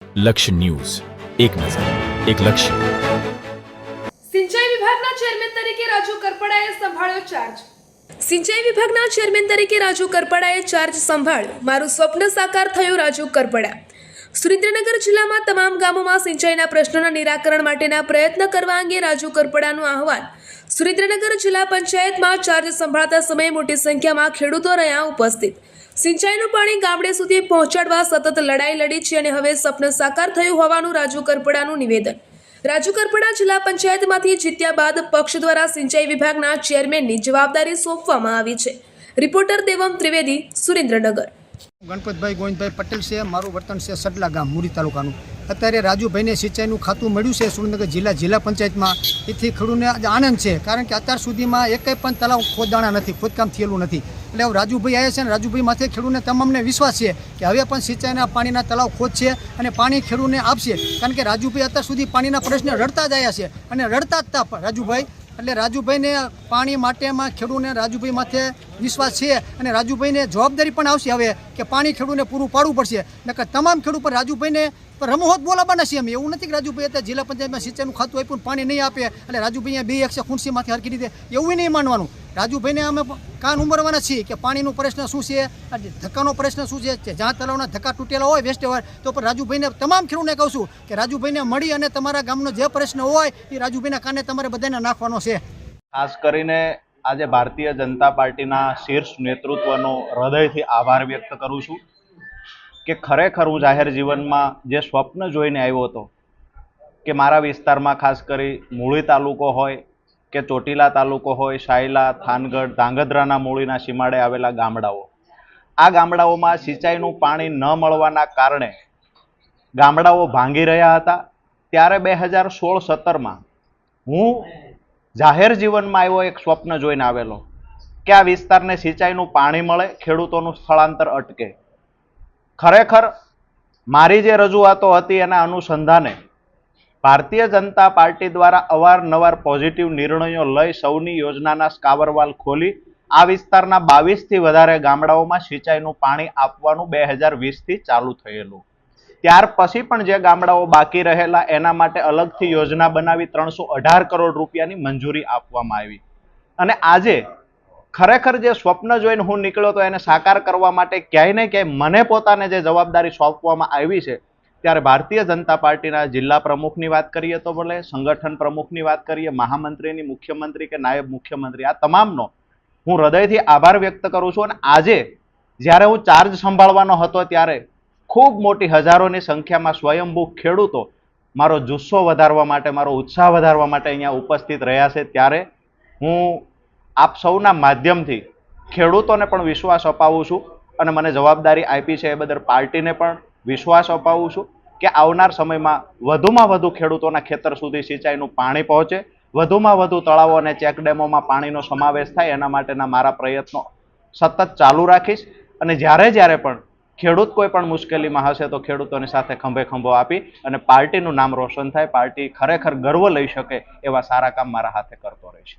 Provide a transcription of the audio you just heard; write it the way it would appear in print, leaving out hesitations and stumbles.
લક્ષ્ય ન્યૂઝ, એક નજર, એક લક્ષ્ય. સિંચાઈ વિભાગના ચેરમેન તરીકે રાજુ કરપડાએ સંભાળ્યો ચાર્જ. સિંચાઈ વિભાગના ચેરમેન તરીકે રાજુ કરપડાએ ચાર્જ સંભાળ્યો. મારું સ્વપ્ન સાકાર થયું. રાજુ કરપડા. સુરેન્દ્રનગર જિલ્લામાં તમામ ગામોમાં સિંચાઈના પ્રશ્નોના નિરાકરણ માટેના પ્રયત્ન કરવા અંગે રાજુ કરપડાનું આહવાન. સુરેન્દ્રનગર જિલ્લા પંચાયતમાં ચાર્જ સંભાળતા સમયે મોટી સંખ્યામાં ખેડૂતો રહ્યા ઉપસ્થિત. સિંચાઈનું પાણી ગામડે સુધી પહોંચાડવા સતત લડાઈ લડી છે અને હવે સપનું સાકાર થયું હોવાનું રાજુ કરપડાનું નિવેદન. રાજુ કરપડા જિલ્લા પંચાયતમાંથી જીત્યા બાદ પક્ષ દ્વારા સિંચાઈ વિભાગના ચેરમેનની જવાબદારી સોંપવામાં આવી છે. રિપોર્ટર દેવમ ત્રિવેદી, સુરેન્દ્રનગર. ગણપતભાઈ ગોવિંદભાઈ પટેલ છે. મારું વર્તન છે સડલા ગામ, મુરી તાલુકાનું. અત્યારે રાજુભાઈને સિંચાઈનું ખાતું મળ્યું છે સુરેન્દ્રનગર જિલ્લા પંચાયતમાં. એથી ખેડૂતને આનંદ છે, કારણ કે અત્યાર સુધીમાં એકેય પણ તલાવ ખોદાણા નથી, ખોદકામ થયેલું નથી. એટલે હવે રાજુભાઈ આવ્યા છે અને રાજુભાઈ માથે ખેડૂતને તમામને વિશ્વાસ છે કે હવે પણ સિંચાઈના પાણીના તલાવ ખોદશે અને પાણી ખેડૂતને આપશે. કારણ કે રાજુભાઈ અત્યાર સુધી પાણીના પ્રશ્ને રડતા જ આવ્યા છે અને રડતા જ હતા રાજુભાઈ. એટલે રાજુભાઈને પાણી માટેમાં ખેડૂતને રાજુભાઈ માથે વિશ્વાસ છે અને રાજુભાઈને જવાબદારી પણ આવશે હવે કે પાણી ખેડૂતને પૂરું પાડવું પડશે. નકર તમામ ખેડૂત પર રાજુભાઈને રમહોત બોલાવવાના છીએ અમે. એવું નથી કે રાજુભાઈ અત્યારે જિલ્લા પંચાયતમાં સિંચાઈનું ખાતું આપ્યું પાણી નહીં આપે એટલે રાજુભાઈ બે એકસે ખુરશીમાંથી હરકી રીતે એવું નહીં માનવાનું. રાજુભાઈને અમે કાન ઉમરવાના છીએ કે પાણીનો પ્રશ્ન શું છે, ધક્કાનો પ્રશ્ન શું છે. જ્યાં તલાવના ધક્કા તૂટેલા હોય વેસ્ટ હોય તો પણ રાજુભાઈને તમામ ખેડૂતને કહું છું કે રાજુભાઈને મળી અને તમારા ગામનો જે પ્રશ્ન હોય એ રાજુભાઈના કાને તમારે બધાને નાખવાનો છે. ખાસ કરીને આજે ભારતીય જનતા પાર્ટીના શીર્ષ નેતૃત્વનો હૃદયથી આભાર વ્યક્ત કરું છું કે ખરેખર હું જાહેર જીવનમાં જે સ્વપ્ન જોઈને આવ્યો હતો કે મારા વિસ્તારમાં ખાસ કરી મૂળી તાલુકો હોય કે ચોટીલા તાલુકો હોય, શાયલા, થાનગઢ, ધાંગધ્રાના મૂળીના સીમાડે આવેલા ગામડાઓ, આ ગામડાઓમાં સિંચાઈનું પાણી ન મળવાના કારણે ગામડાઓ ભાંગી રહ્યા હતા. ત્યારે 2016-17માં હું જાહેર જીવનમાં આવ્યો એક સ્વપ્ન જોઈને આવેલો કે આ વિસ્તારને સિંચાઈનું પાણી મળે, ખેડૂતોનું સ્થળાંતર અટકે. ખરેખર મારી જે રજૂઆતો હતી એના અનુસંધાને ભારતીય જનતા પાર્ટી દ્વારા અવારનવાર પોઝિટિવ નિર્ણયો લઈ સૌની યોજનાના સ્કાવરવાલ ખોલી આ વિસ્તારના 22થી વધારે ગામડાઓમાં સિંચાઈનું પાણી આપવાનું 2020થી ચાલુ થયેલું. ત્યાર પછી પણ જે ગામડાઓ બાકી રહેલા એના માટે અલગથી યોજના બનાવી 318 કરોડ રૂપિયાની મંજૂરી આપવામાં આવી. અને આજે ખરેખર જે સ્વપ્ન જોઈને હું નીકળ્યો તો એને સાકાર કરવા માટે ક્યાંય ને ક્યાંય મને પોતાને જે જવાબદારી સોંપવામાં આવી છે, ત્યારે ભારતીય જનતા પાર્ટીના જિલ્લા પ્રમુખની વાત કરીએ તો ભલે, સંગઠન પ્રમુખની વાત કરીએ, મહામંત્રીની, મુખ્યમંત્રી કે નાયબ મુખ્યમંત્રી, આ તમામનો હું હૃદયથી આભાર વ્યક્ત કરું છું. અને આજે જ્યારે હું ચાર્જ સંભાળવાનો હતો ત્યારે ખૂબ મોટી હજારોની સંખ્યામાં સ્વયંભૂ ખેડૂતો મારો જુસ્સો વધારવા માટે, મારો ઉત્સાહ વધારવા માટે અહીંયા ઉપસ્થિત રહ્યા છે. ત્યારે હું આપ સૌના માધ્યમથી ખેડૂતોને પણ વિશ્વાસ અપાવું છું અને મને જવાબદારી આપી છે એ બદલ પાર્ટીને પણ વિશ્વાસ અપાવું છું કે આવનાર સમયમાં વધુમાં વધુ ખેડૂતોના ખેતર સુધી સિંચાઈનું પાણી પહોંચે, વધુમાં વધુ તળાવો અને ચેકડેમોમાં પાણીનો સમાવેશ થાય એના માટેના મારા પ્રયત્નો સતત ચાલુ રાખીશ. અને જ્યારે પણ ખેડૂત કોઈ પણ મુશ્કેલીમાં હશે તો ખેડૂતોની સાથે ખંભે ખંભો આપી અને પાર્ટીનું નામ રોશન થાય, પાર્ટી ખરેખર ગર્વ લઈ શકે એવા સારા કામ મારા હાથે કરતો રહેશે.